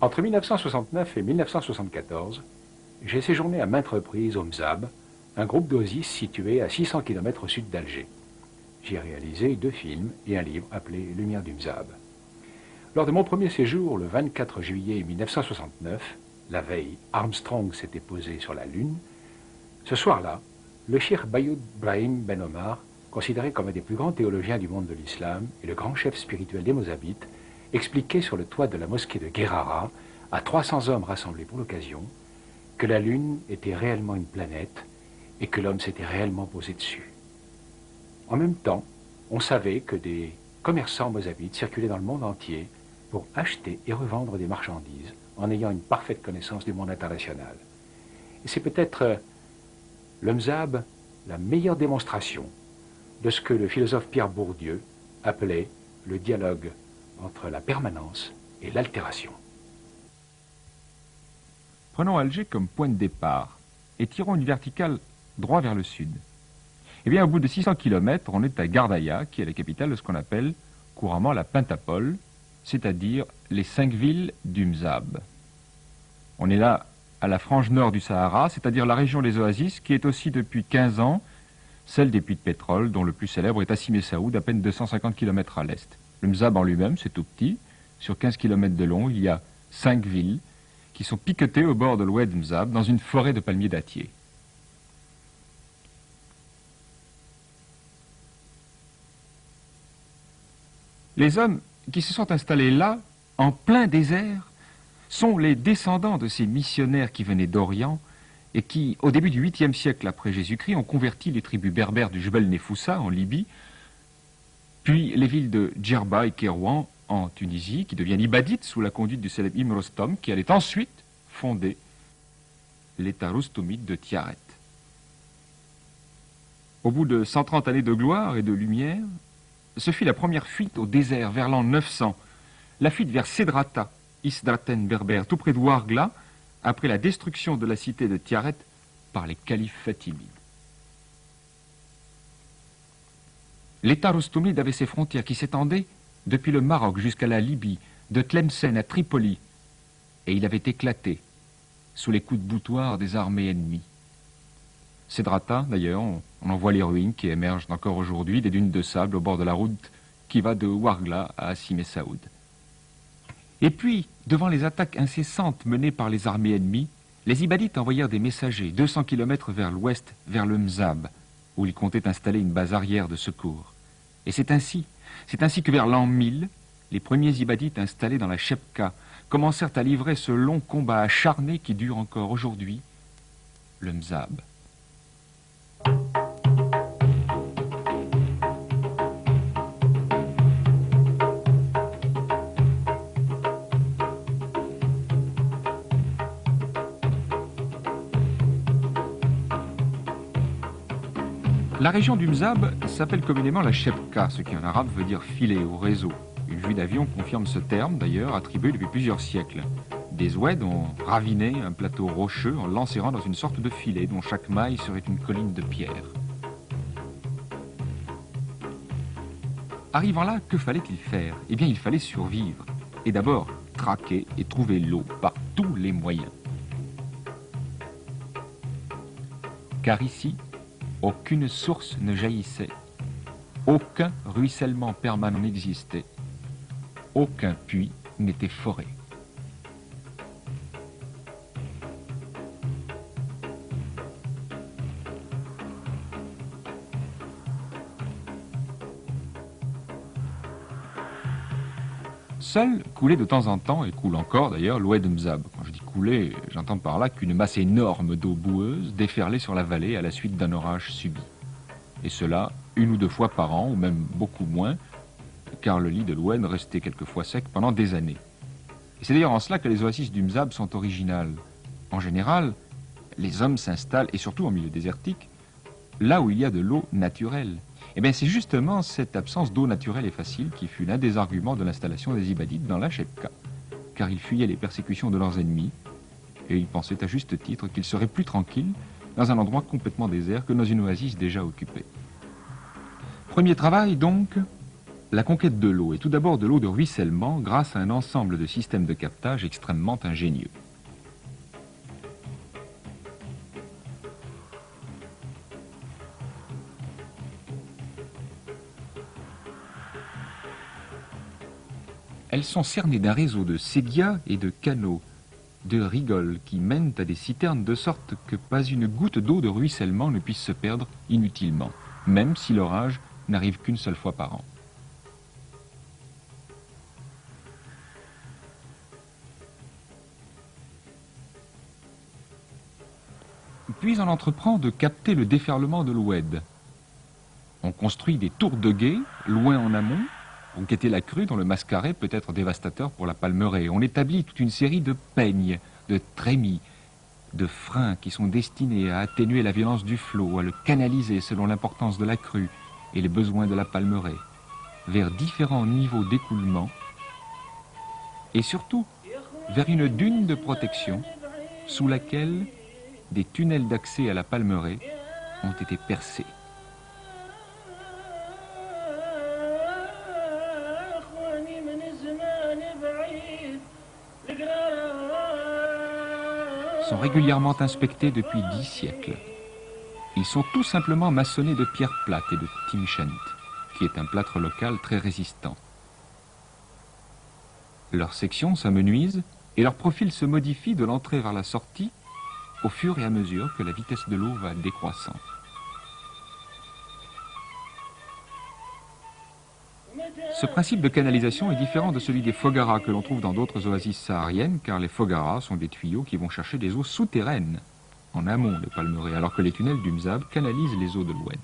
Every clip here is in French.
Entre 1969 et 1974, j'ai séjourné à maintes reprises au Mzab, un groupe d'oasis situé à 600 km au sud d'Alger. J'y ai réalisé 2 films et un livre appelé Lumière du Mzab. Lors de mon premier séjour, le 24 juillet 1969, la veille, Armstrong s'était posé sur la Lune. Ce soir-là, le cheikh Bayoud Brahim Ben Omar, considéré comme un des plus grands théologiens du monde de l'islam et le grand chef spirituel des Mozabites, expliquait sur le toit de la mosquée de Guerrara, à 300 hommes rassemblés pour l'occasion, que la Lune était réellement une planète et que l'homme s'était réellement posé dessus. En même temps, on savait que des commerçants mozabites circulaient dans le monde entier pour acheter et revendre des marchandises en ayant une parfaite connaissance du monde international. Et c'est peut-être le Mzab la meilleure démonstration de ce que le philosophe Pierre Bourdieu appelait le dialogue entre la permanence et l'altération. Prenons Alger comme point de départ et tirons une verticale droit vers le sud. Eh bien, au bout de 600 km, on est à Gardaïa, qui est la capitale de ce qu'on appelle couramment la Pentapole, c'est-à-dire les 5 villes du Mzab. On est là à la frange nord du Sahara, c'est-à-dire la région des oasis, qui est aussi depuis 15 ans celle des puits de pétrole, dont le plus célèbre est Hassi Messaoud, à peine 250 km à l'est. Le Mzab en lui-même, c'est tout petit. Sur 15 km de long, il y a 5 villes qui sont piquetées au bord de l'oued Mzab, dans une forêt de palmiers dattiers. Les hommes qui se sont installés là, en plein désert, sont les descendants de ces missionnaires qui venaient d'Orient et qui, au début du 8e siècle après Jésus-Christ, ont converti les tribus berbères du Jebel Nefoussa en Libye, puis les villes de Djerba et Kérouan en Tunisie, qui deviennent ibadites sous la conduite du célèbre Ibn Rostom, qui allait ensuite fonder l'État roustomite de Tiaret. Au bout de 130 années de gloire et de lumière, ce fut la première fuite au désert vers l'an 900, la fuite vers Sédrata, Isdraten berbère, tout près de Ouargla, après la destruction de la cité de Tiaret par les califes fatimides. L'État roustomide avait ses frontières qui s'étendaient depuis le Maroc jusqu'à la Libye, de Tlemcen à Tripoli, et il avait éclaté sous les coups de boutoir des armées ennemies. Sédrata, d'ailleurs, on en voit les ruines qui émergent encore aujourd'hui des dunes de sable au bord de la route qui va de Ouargla à Hassi Messaoud. Et puis, devant les attaques incessantes menées par les armées ennemies, les Ibadites envoyèrent des messagers 200 km vers l'ouest, vers le Mzab, où ils comptaient installer une base arrière de secours. Et c'est ainsi que vers l'an 1000, les premiers Ibadites installés dans la Chebka commencèrent à livrer ce long combat acharné qui dure encore aujourd'hui, le Mzab. La région du Mzab s'appelle communément la Chebka, ce qui en arabe veut dire filet ou réseau. Une vue d'avion confirme ce terme, d'ailleurs, attribué depuis plusieurs siècles. Des Oueds ont raviné un plateau rocheux en l'enserrant dans une sorte de filet dont chaque maille serait une colline de pierre. Arrivant là, que fallait-il faire? Eh bien, il fallait survivre. Et d'abord, traquer et trouver l'eau par tous les moyens. Car ici, aucune source ne jaillissait, aucun ruissellement permanent n'existait, aucun puits n'était foré. Seul coulait de temps en temps, et coule encore d'ailleurs, l'oued Mzab. Quand je dis couler, j'entends par là qu'une masse énorme d'eau boueuse déferlait sur la vallée à la suite d'un orage subi. Et cela 1 ou 2 fois par an, ou même beaucoup moins, car le lit de l'oued restait quelquefois sec pendant des années. Et c'est d'ailleurs en cela que les oasis du Mzab sont originales. En général, les hommes s'installent, et surtout en milieu désertique, là où il y a de l'eau naturelle. Eh bien, c'est justement cette absence d'eau naturelle et facile qui fut l'un des arguments de l'installation des Ibadites dans la Chebka, car ils fuyaient les persécutions de leurs ennemis, et ils pensaient à juste titre qu'ils seraient plus tranquilles dans un endroit complètement désert que dans une oasis déjà occupée. Premier travail, donc, La conquête de l'eau est tout d'abord de l'eau de ruissellement grâce à un ensemble de systèmes de captage extrêmement ingénieux. Elles sont cernées d'un réseau de séguias et de canaux, de rigoles qui mènent à des citernes de sorte que pas une goutte d'eau de ruissellement ne puisse se perdre inutilement, même si l'orage n'arrive qu'une seule fois par an. Puis on entreprend de capter le déferlement de l'Oued. On construit des tours de guet, loin en amont, pour guetter la crue dont le mascaret peut être dévastateur pour la palmeraie. On établit toute une série de peignes, de trémies, de freins qui sont destinés à atténuer la violence du flot, à le canaliser selon l'importance de la crue et les besoins de la palmeraie, vers différents niveaux d'écoulement et surtout vers une dune de protection sous laquelle des tunnels d'accès à la palmeraie ont été percés. Sont régulièrement inspectés depuis 10 siècles. Ils sont tout simplement maçonnés de pierre plate et de timshent, qui est un plâtre local très résistant. Leurs sections s'amenuisent et leur profil se modifie de l'entrée vers la sortie au fur et à mesure que la vitesse de l'eau va décroissant. Ce principe de canalisation est différent de celui des fogaras que l'on trouve dans d'autres oasis sahariennes, car les fogaras sont des tuyaux qui vont chercher des eaux souterraines, en amont des palmeraies, alors que les tunnels du Mzab canalisent les eaux de l'Oued.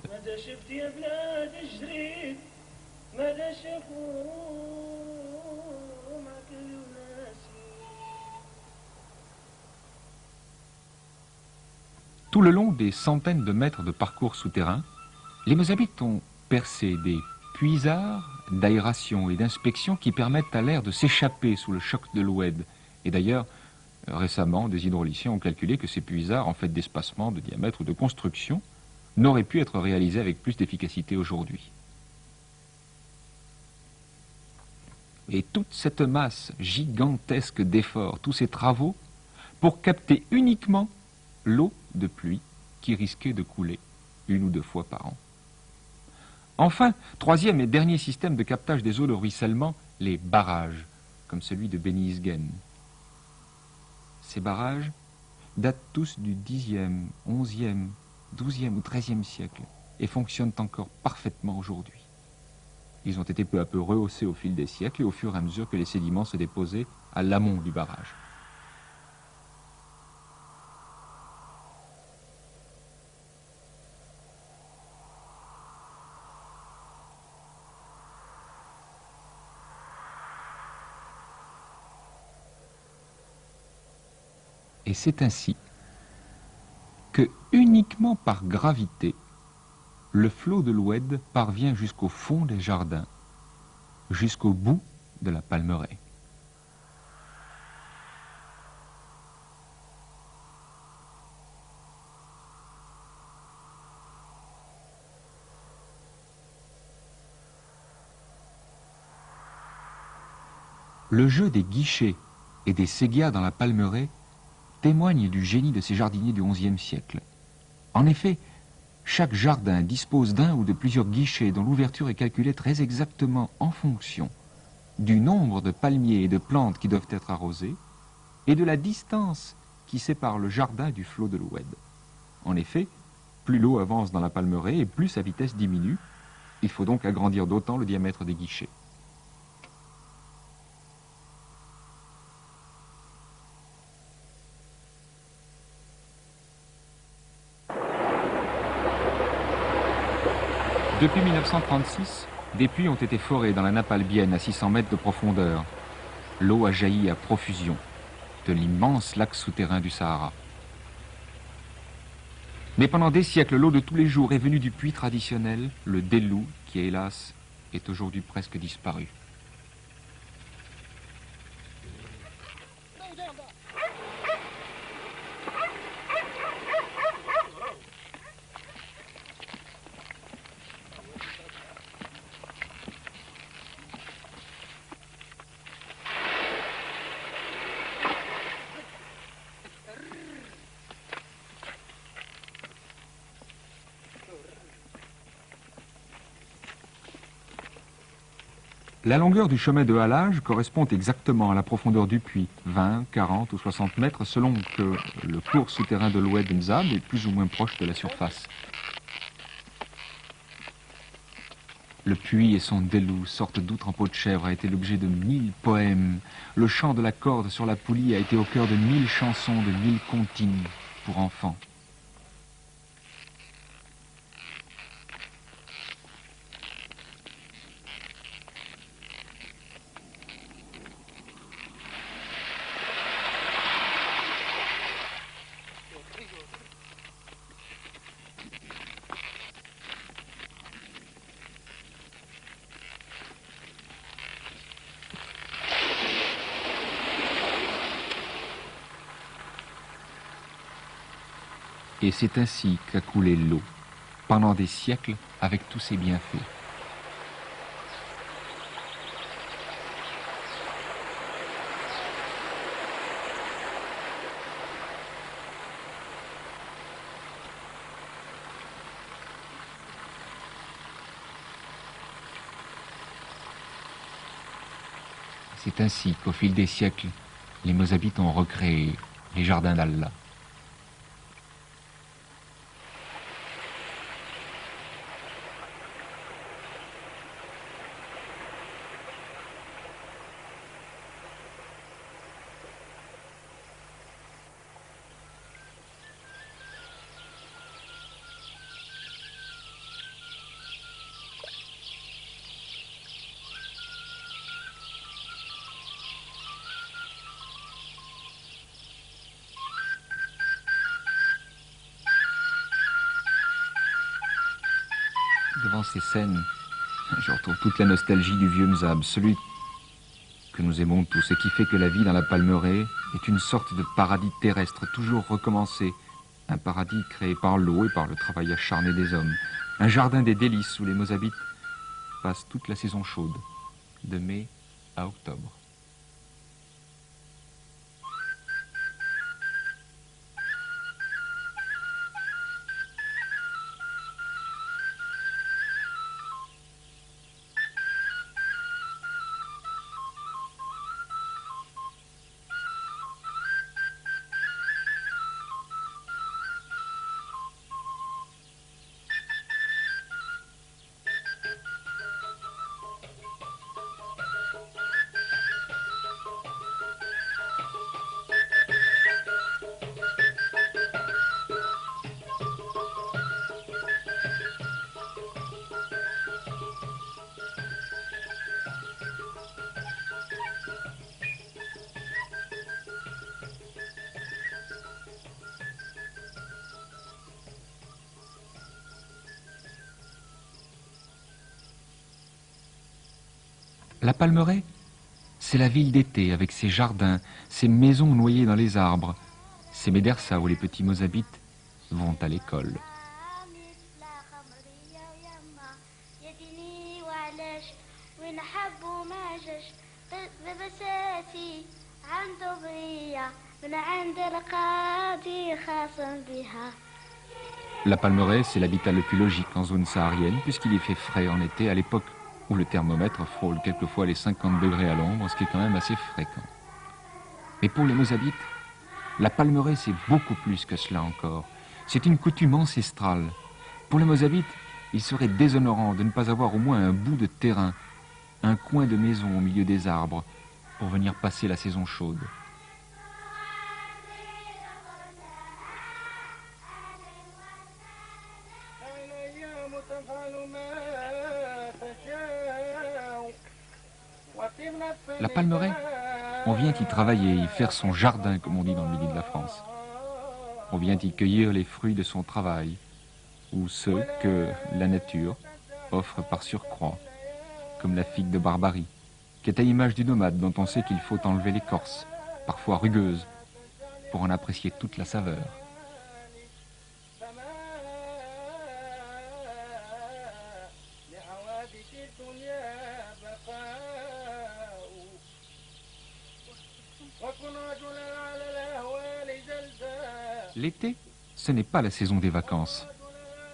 Tout le long des centaines de mètres de parcours souterrains, les Mzabites ont percé des puisards d'aération et d'inspection qui permettent à l'air de s'échapper sous le choc de l'Oued. Et d'ailleurs, récemment, des hydrauliciens ont calculé que ces puisards, en fait d'espacement, de diamètre ou de construction, n'auraient pu être réalisés avec plus d'efficacité aujourd'hui. Et toute cette masse gigantesque d'efforts, tous ces travaux, pour capter uniquement l'eau de pluie qui risquait de couler 1 ou 2 fois par an. Enfin, troisième et dernier système de captage des eaux de ruissellement, les barrages, comme celui de Beni Isgen. Ces barrages datent tous du Xe, XIe, XIIe ou XIIIe siècle et fonctionnent encore parfaitement aujourd'hui. Ils ont été peu à peu rehaussés au fil des siècles et au fur et à mesure que les sédiments se déposaient à l'amont du barrage. Et c'est ainsi que, uniquement par gravité, le flot de l'Oued parvient jusqu'au fond des jardins, jusqu'au bout de la palmeraie. Le jeu des guichets et des séguias dans la palmeraie témoigne du génie de ces jardiniers du XIe siècle. En effet, chaque jardin dispose d'un ou de plusieurs guichets dont l'ouverture est calculée très exactement en fonction du nombre de palmiers et de plantes qui doivent être arrosés et de la distance qui sépare le jardin du flot de l'Oued. En effet, plus l'eau avance dans la palmeraie et plus sa vitesse diminue. Il faut donc agrandir d'autant le diamètre des guichets. Depuis 1936, des puits ont été forés dans la nappe albienne à 600 mètres de profondeur. L'eau a jailli à profusion de l'immense lac souterrain du Sahara. Mais pendant des siècles, l'eau de tous les jours est venue du puits traditionnel, le Delou, qui hélas est aujourd'hui presque disparu. La longueur du chemin de halage correspond exactement à la profondeur du puits, 20, 40 ou 60 mètres, selon que le cours souterrain de l'oued Mzab est plus ou moins proche de la surface. Le puits et son délou, sorte d'outre en peau de chèvre, a été l'objet de 1000 poèmes. Le chant de la corde sur la poulie a été au cœur de 1000 chansons, de 1000 comptines pour enfants. Et c'est ainsi qu'a coulé l'eau, pendant des siècles, avec tous ses bienfaits. C'est ainsi qu'au fil des siècles, les Mozabites ont recréé les jardins d'Allah. Devant ces scènes, je retrouve toute la nostalgie du vieux Mzab, celui que nous aimons tous et qui fait que la vie dans la Palmeraie est une sorte de paradis terrestre, toujours recommencé. Un paradis créé par l'eau et par le travail acharné des hommes. Un jardin des délices où les Mozabites passent toute la saison chaude, de mai à octobre. La Palmeraie, c'est la ville d'été avec ses jardins, ses maisons noyées dans les arbres, ses médersas où les petits Mozabites vont à l'école. La Palmeraie, c'est l'habitat le plus logique en zone saharienne puisqu'il y fait frais en été à l'époque où le thermomètre frôle quelquefois les 50 degrés à l'ombre, ce qui est quand même assez fréquent. Mais pour les Mozabites, la Palmeraie, c'est beaucoup plus que cela encore. C'est une coutume ancestrale. Pour les Mozabites, il serait déshonorant de ne pas avoir au moins un bout de terrain, un coin de maison au milieu des arbres, pour venir passer la saison chaude. La Palmeraie, on vient y travailler, y faire son jardin, comme on dit dans le midi de la France. On vient y cueillir les fruits de son travail, ou ceux que la nature offre par surcroît, comme la figue de Barbarie, qui est à l'image du nomade dont on sait qu'il faut enlever l'écorce, parfois rugueuse, pour en apprécier toute la saveur. L'été, ce n'est pas la saison des vacances.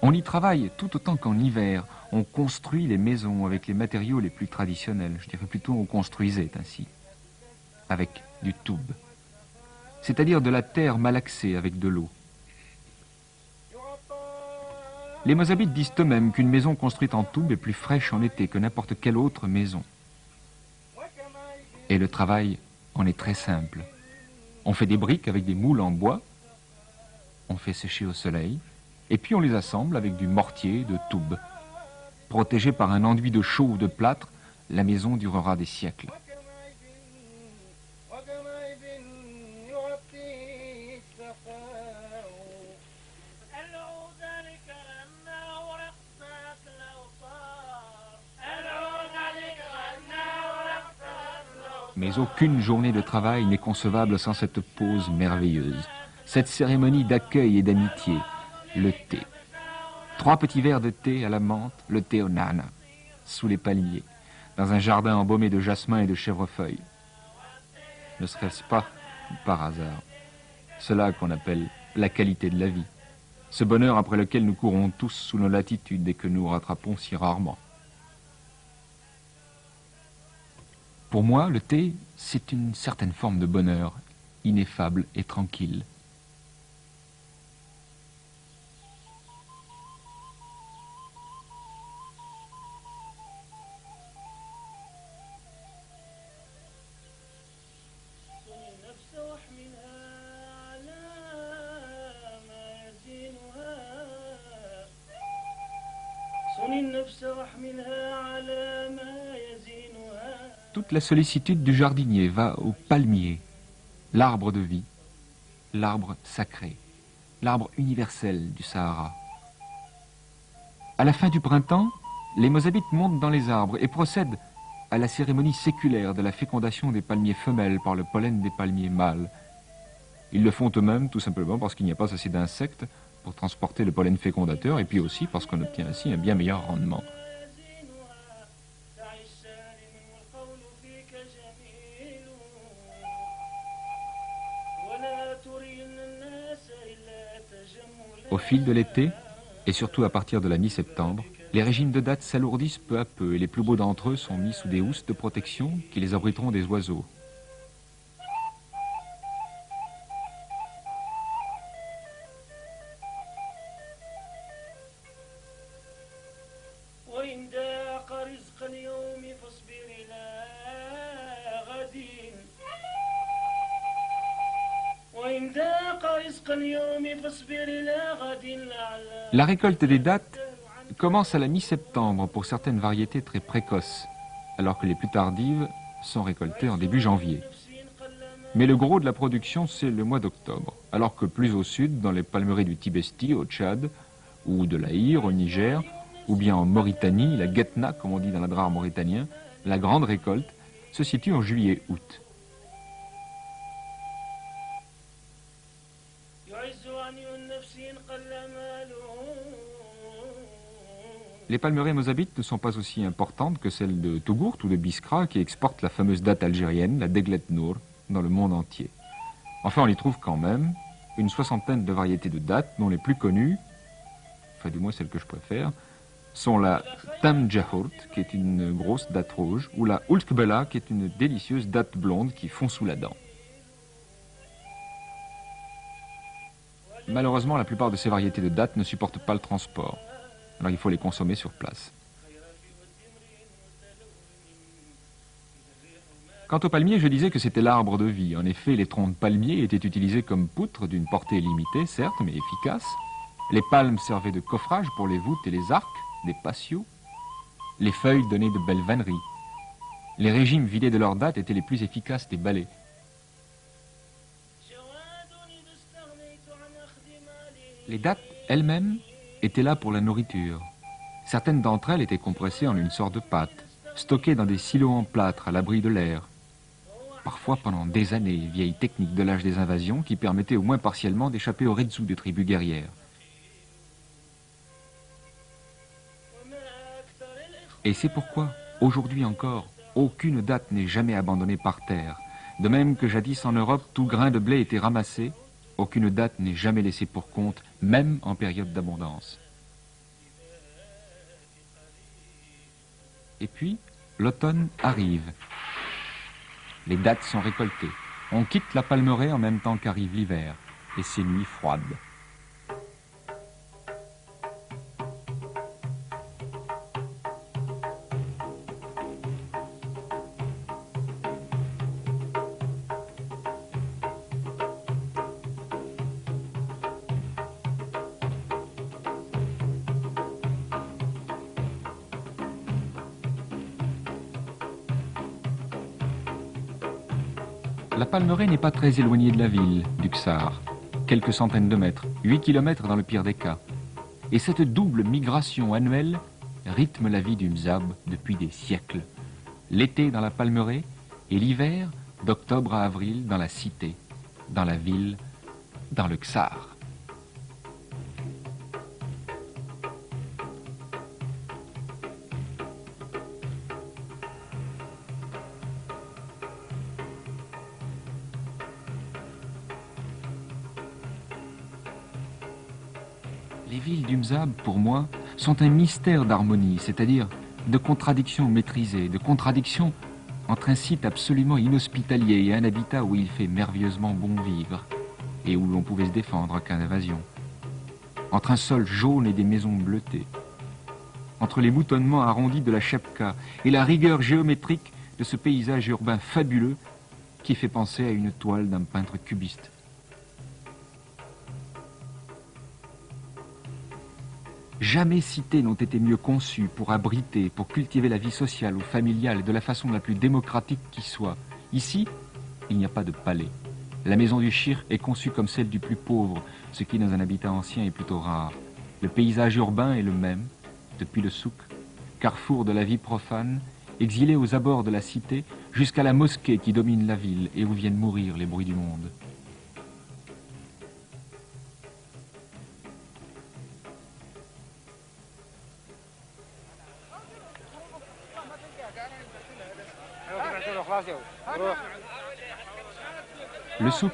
On y travaille tout autant qu'en hiver. On construit les maisons avec les matériaux les plus traditionnels. Je dirais plutôt on construisait ainsi, avec du toub, c'est-à-dire de la terre malaxée avec de l'eau. Les Mozabites disent eux-mêmes qu'une maison construite en toub est plus fraîche en été que n'importe quelle autre maison. Et le travail en est très simple. On fait des briques avec des moules en bois, on fait sécher au soleil, et puis on les assemble avec du mortier de toub. Protégée par un enduit de chaux ou de plâtre, la maison durera des siècles. Mais aucune journée de travail n'est concevable sans cette pause merveilleuse, cette cérémonie d'accueil et d'amitié, le thé. 3 petits verres de thé à la menthe, le thé au nana, sous les palmiers, dans un jardin embaumé de jasmin et de chèvrefeuille. Ne serait-ce pas, par hasard, cela qu'on appelle la qualité de la vie, ce bonheur après lequel nous courons tous sous nos latitudes et que nous rattrapons si rarement. Pour moi, le thé, c'est une certaine forme de bonheur, ineffable et tranquille. Toute la sollicitude du jardinier va au palmier, l'arbre de vie, l'arbre sacré, l'arbre universel du Sahara. À la fin du printemps, les Mozabites montent dans les arbres et procèdent à la cérémonie séculaire de la fécondation des palmiers femelles par le pollen des palmiers mâles. Ils le font eux-mêmes tout simplement parce qu'il n'y a pas assez d'insectes pour transporter le pollen fécondateur et puis aussi parce qu'on obtient ainsi un bien meilleur rendement. Au fil de l'été, et surtout à partir de la mi-septembre, les régimes de dattes s'alourdissent peu à peu et les plus beaux d'entre eux sont mis sous des housses de protection qui les abriteront des oiseaux. La récolte des dattes commence à la mi-septembre pour certaines variétés très précoces, alors que les plus tardives sont récoltées en début janvier. Mais le gros de la production, c'est le mois d'octobre, alors que plus au sud, dans les palmeries du Tibesti, au Tchad, ou de l'Aïr, au Niger, ou bien en Mauritanie, la Guetna, comme on dit dans l'adrar mauritanien, la grande récolte se situe en juillet-août. Les palmeraies mozabites ne sont pas aussi importantes que celles de Tougourt ou de Biskra qui exportent la fameuse datte algérienne, la Deglet Nour, dans le monde entier. Enfin, on y trouve quand même une 60aine de variétés de dattes dont les plus connues, enfin du moins celles que je préfère, sont la Tam Jahourt, qui est une grosse datte rouge, ou la Ulkbela, qui est une délicieuse datte blonde qui fond sous la dent. Malheureusement, la plupart de ces variétés de dattes ne supportent pas le transport. Alors il faut les consommer sur place. Quant au palmier, je disais que c'était l'arbre de vie. En effet, les troncs de palmier étaient utilisés comme poutres d'une portée limitée, certes, mais efficace. Les palmes servaient de coffrage pour les voûtes et les arcs, des patios. Les feuilles donnaient de belles vanneries. Les régimes vidés de leurs dattes étaient les plus efficaces des balais. Les dattes elles-mêmes étaient là pour la nourriture. Certaines d'entre elles étaient compressées en une sorte de pâte, stockées dans des silos en plâtre à l'abri de l'air. Parfois pendant des années, vieille technique de l'âge des invasions qui permettait au moins partiellement d'échapper aux redzoux des tribus guerrières. Et c'est pourquoi, aujourd'hui encore, aucune datte n'est jamais abandonnée par terre. De même que jadis en Europe, tout grain de blé était ramassé, aucune datte n'est jamais laissée pour compte, même en période d'abondance. Et puis, l'automne arrive. Les dattes sont récoltées. On quitte la Palmeraie en même temps qu'arrive l'hiver et ses nuits froides. La Palmeraie n'est pas très éloignée de la ville, du Ksar. Quelques centaines de mètres, 8 kilomètres dans le pire des cas. Et cette double migration annuelle rythme la vie du Mzab depuis des siècles. L'été dans la Palmeraie et l'hiver, d'octobre à avril, dans la cité, dans la ville, dans le Ksar. Les villes du Mzab, pour moi, sont un mystère d'harmonie, c'est-à-dire de contradictions maîtrisées, de contradictions entre un site absolument inhospitalier et un habitat où il fait merveilleusement bon vivre et où l'on pouvait se défendre en cas d'invasion, entre un sol jaune et des maisons bleutées, entre les moutonnements arrondis de la Chepka et la rigueur géométrique de ce paysage urbain fabuleux qui fait penser à une toile d'un peintre cubiste. Jamais cités n'ont été mieux conçues pour abriter, pour cultiver la vie sociale ou familiale de la façon la plus démocratique qui soit. Ici, il n'y a pas de palais. La maison du Shir est conçue comme celle du plus pauvre, ce qui dans un habitat ancien est plutôt rare. Le paysage urbain est le même, depuis le souk, carrefour de la vie profane, exilé aux abords de la cité, jusqu'à la mosquée qui domine la ville et où viennent mourir les bruits du monde. Le souk,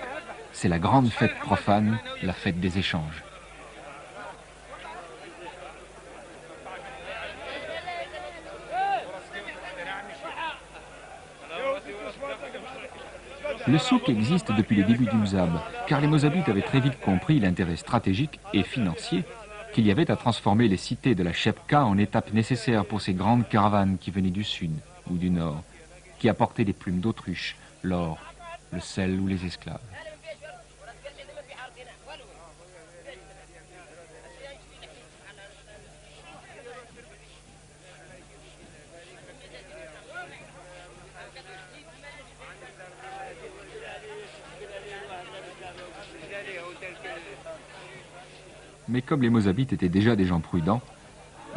c'est la grande fête profane, la fête des échanges. Le souk existe depuis les débuts du Mzab, car les Mozabites avaient très vite compris l'intérêt stratégique et financier qu'il y avait à transformer les cités de la Chepka en étapes nécessaires pour ces grandes caravanes qui venaient du sud ou du nord, qui apportaient des plumes d'autruche, l'or, le sel ou les esclaves. Mais comme les Mozabites étaient déjà des gens prudents,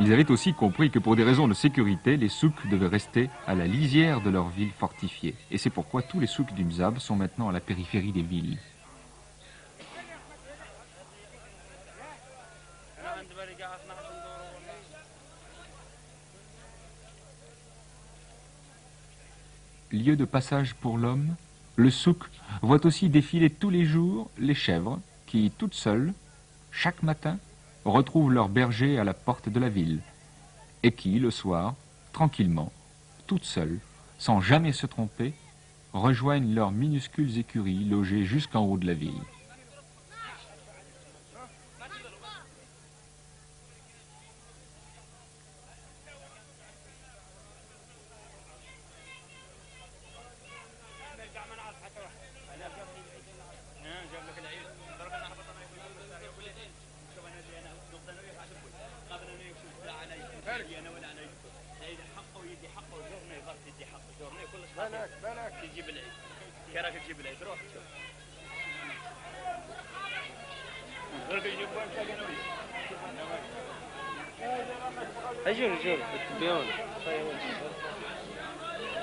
ils avaient aussi compris que pour des raisons de sécurité, les souks devaient rester à la lisière de leurs villes fortifiées. Et c'est pourquoi tous les souks du Mzab sont maintenant à la périphérie des villes. Lieu de passage pour l'homme, le souk voit aussi défiler tous les jours les chèvres qui, toutes seules, chaque matin, retrouvent leur berger à la porte de la ville et qui, le soir, tranquillement, toutes seules, sans jamais se tromper, rejoignent leurs minuscules écuries logées jusqu'en haut de la ville.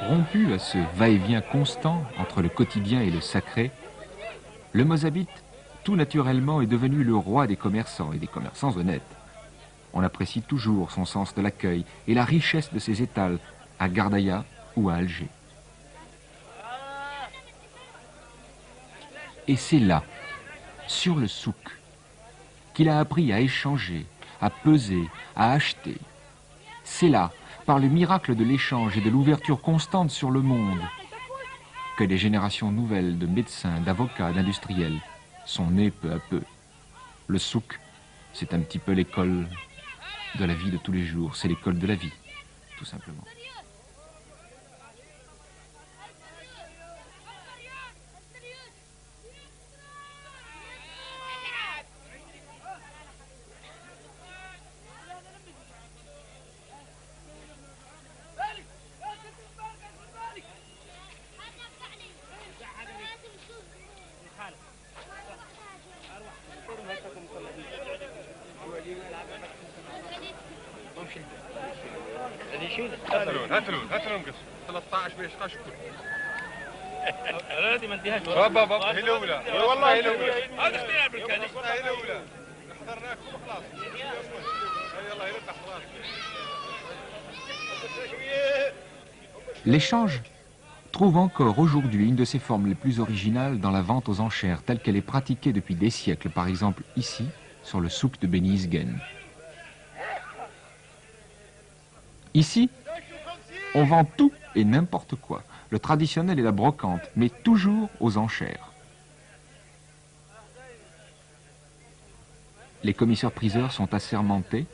Rompu à ce va-et-vient constant entre le quotidien et le sacré, le Mozabite, tout naturellement, est devenu le roi des commerçants et des commerçants honnêtes. On apprécie toujours son sens de l'accueil et la richesse de ses étals à Gardaïa ou à Alger. Et c'est là, sur le souk, qu'il a appris à échanger, à peser, à acheter. C'est là, par le miracle de l'échange et de l'ouverture constante sur le monde, que des générations nouvelles de médecins, d'avocats, d'industriels sont nées peu à peu. Le souk, c'est un petit peu l'école de la vie de tous les jours, c'est l'école de la vie, tout simplement. هات لون قص 13 باش قشكر هذه ما نديهاش بابا هي الاولى والله هي الاولى هذا اختيار بالكاد هي الاولى اخترناك وخلاص يلا يرد خلاص. L'échange trouve encore aujourd'hui une de ses formes les plus originales dans la vente aux enchères, telle qu'elle est pratiquée depuis des siècles, par exemple ici, sur le souk de Beni Isgen. Ici, on vend tout et n'importe quoi, le traditionnel et la brocante, mais toujours aux enchères. Les commissaires-priseurs sont assermentés,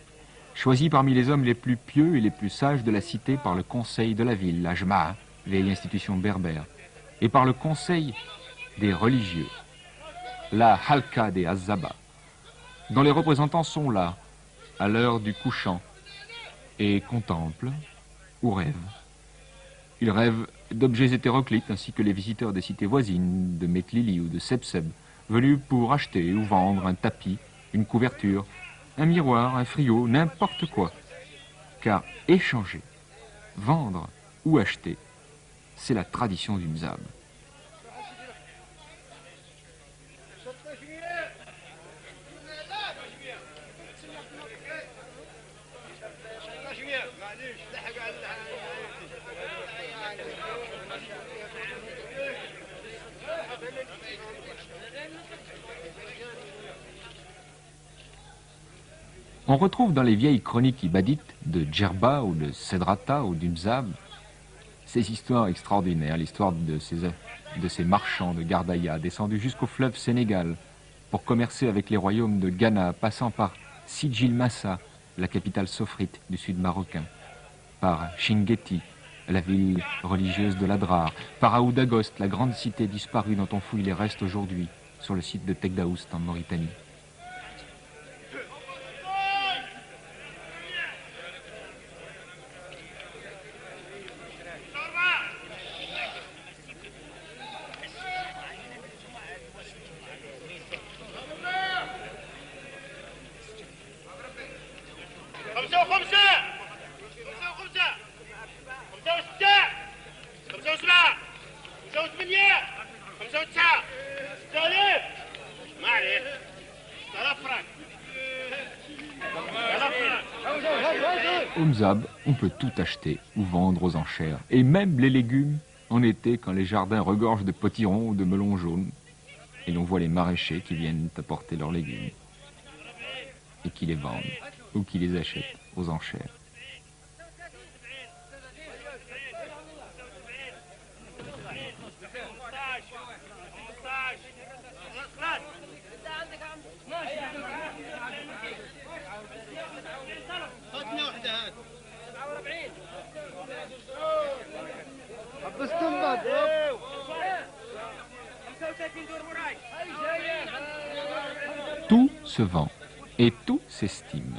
choisis parmi les hommes les plus pieux et les plus sages de la cité par le conseil de la ville, la Jma'a, vieille institution berbère, et par le conseil des religieux, la Halka des Azaba, dont les représentants sont là, à l'heure du couchant, et contemplent ou rêvent. Ils rêvent d'objets hétéroclites ainsi que les visiteurs des cités voisines, de Metlili ou de Sebseb, venus pour acheter ou vendre un tapis, une couverture, un miroir, un frigo, n'importe quoi. Car échanger, vendre ou acheter, c'est la tradition du Mzab. On retrouve dans les vieilles chroniques ibadites de Djerba ou de Sedrata ou du Mzab ces histoires extraordinaires, l'histoire de ces marchands de Gardaïa descendus jusqu'au fleuve Sénégal pour commercer avec les royaumes de Ghana, passant par Sijil Massa, la capitale sophrite du sud marocain, par Chinguetti, la ville religieuse de l'Adrar, par Aoudagost, la grande cité disparue dont on fouille les restes aujourd'hui sur le site de Tegdaoust en Mauritanie. Au Mzab, on peut tout acheter ou vendre aux enchères, et même les légumes en été quand les jardins regorgent de potirons ou de melons jaunes, et l'on voit les maraîchers qui viennent apporter leurs légumes, et qui les vendent, ou qui les achètent aux enchères. Tout se vend et tout s'estime.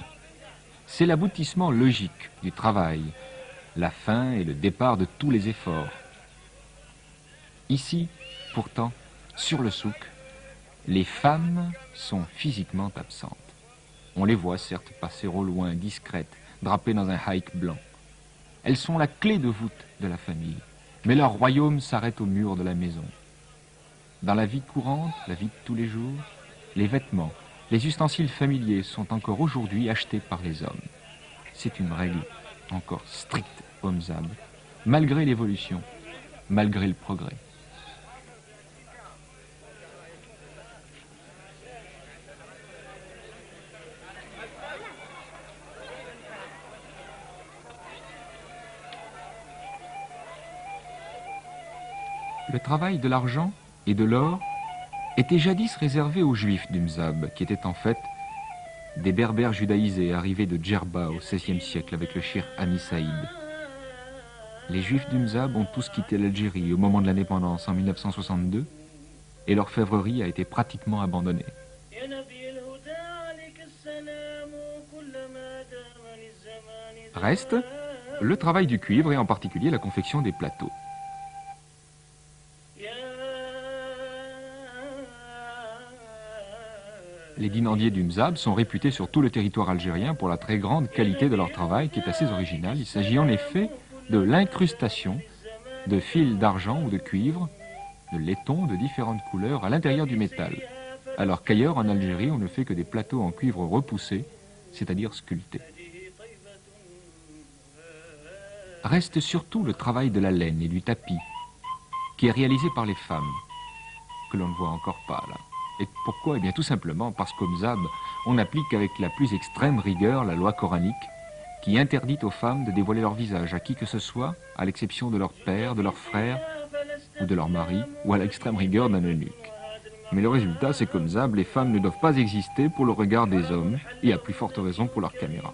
C'est l'aboutissement logique du travail, la fin et le départ de tous les efforts. Ici, pourtant, sur le souk, les femmes sont physiquement absentes. On les voit certes passer au loin, discrètes, drapées dans un haïk blanc. Elles sont la clé de voûte de la famille, mais leur royaume s'arrête au mur de la maison. Dans la vie courante, la vie de tous les jours, les vêtements, les ustensiles familiers sont encore aujourd'hui achetés par les hommes. C'est une règle encore stricte au Mzab, malgré l'évolution, malgré le progrès. Le travail de l'argent et de l'or était jadis réservé aux Juifs du Mzab, qui étaient en fait des berbères judaïsés arrivés de Djerba au XVIe siècle avec le shir Ami Saïd. Les Juifs du Mzab ont tous quitté l'Algérie au moment de l'indépendance en 1962 et l'orfèvrerie a été pratiquement abandonnée. Reste le travail du cuivre et en particulier la confection des plateaux. Les dinandiers du Mzab sont réputés sur tout le territoire algérien pour la très grande qualité de leur travail qui est assez original. Il s'agit en effet de l'incrustation de fils d'argent ou de cuivre, de laiton de différentes couleurs à l'intérieur du métal, alors qu'ailleurs en Algérie on ne fait que des plateaux en cuivre repoussé, c'est-à-dire sculptés. Reste surtout le travail de la laine et du tapis, qui est réalisé par les femmes, que l'on ne voit encore pas là. Et pourquoi? Eh bien tout simplement parce qu'au Mzab, on applique avec la plus extrême rigueur la loi coranique qui interdit aux femmes de dévoiler leur visage à qui que ce soit, à l'exception de leur père, de leur frère ou de leur mari, ou à l'extrême rigueur d'un eunuque. Mais le résultat, c'est qu'au Mzab, les femmes ne doivent pas exister pour le regard des hommes, et à plus forte raison pour leur caméra.